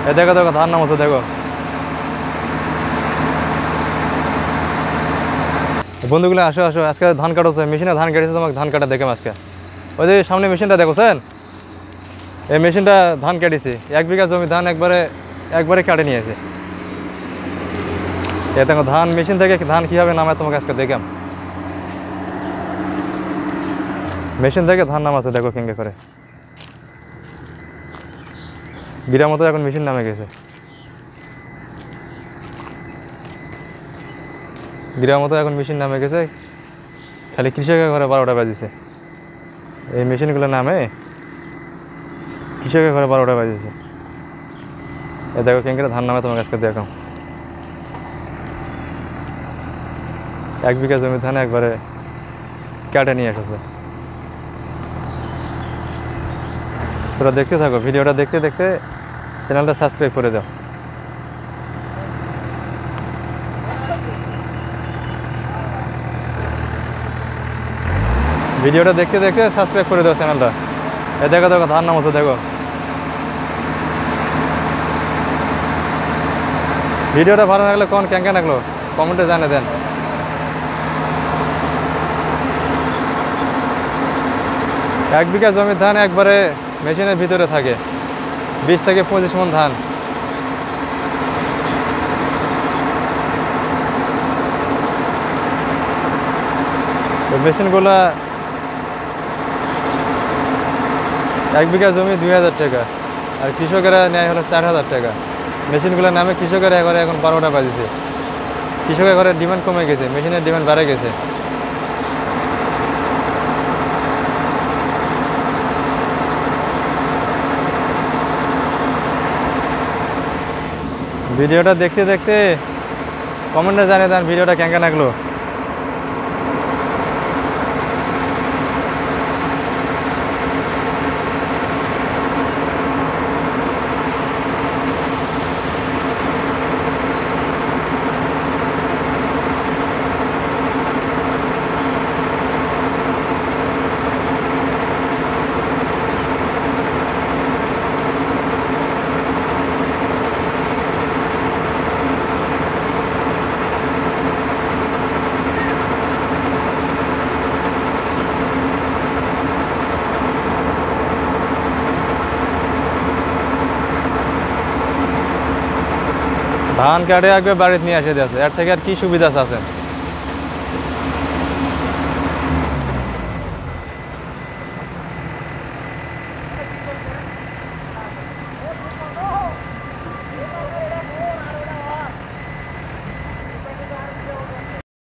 এই দেখো দেখো ধান নামাচ্ছে দেখো। বন্ধুগুলো আসো আসো, আজকে ধান কাটছে, মেশিনে ধান কেটেছে, তোমাকে ধান কাটা দেখে আজকে। ওই যে সামনে মেশিনটা দেখছেন, এই মেশিনটা ধান কেটেছে, 1 বিঘা জমি ধান একবারে কাটে নিয়েছে। এ দেখো ধান মেশিন থেকে ধান কীভাবে নামায় তোমাকে আজকে দেখাম। মেশিন থেকে ধান নামাচ্ছে দেখো কেঙ্গে করে, বিরার মতো এখন মেশিন নামে গেছে। বিরার মতো এখন মেশিন নামে গেছে, খালি কৃষকের ঘরে 12টা বাজিছে। এই মেশিনগুলো নামে কৃষকের ঘরে 12টা বাজিছে। এ দেখো কেঙ্গে ধান নামে তোমাকে আজকে দেখাম। 1 বিঘা জমি ধান একবারে কেটে নিয়ে এসেছে। তোরা দেখতে থাকো, ভিডিওটা দেখতে দেখতে চ্যানেলটা সাবস্ক্রাইব করে দাও। ভিডিওটা দেখতে দেখতে সাবস্ক্রাইব করে দাও চ্যানেলটা। এই দেখো দেখো ধান নামাচ্ছে দেখো। ভিডিওটা ভালো লাগলে কেমন লাগলো কমেন্টে জানিয়ে দেন। এক বিঘা জমির ধান একবারে মেশিনের ভিতরে থাকে, 20 থেকে 25 মণ ধান। মেশিনগুলা 1 বিঘা জমি 2000 টাকা, আর কৃষকেরা নেয় হলো 4000 টাকা। মেশিনগুলোর নামে কৃষকেরা ঘরে এখন 12টা বাজিছে। কৃষকের ঘরে ডিমান্ড কমে গেছে, মেশিনের ডিমান্ড বেড়ে গেছে। ভিডিওটা দেখতে দেখতে কমেন্টে জানিয়ে দেন ভিডিওটা কেমন লাগলো। ধান কাটে একবার বাড়িতে নিয়ে এসে দিয়েছে, এর থেকে আর কি সুবিধা আছে?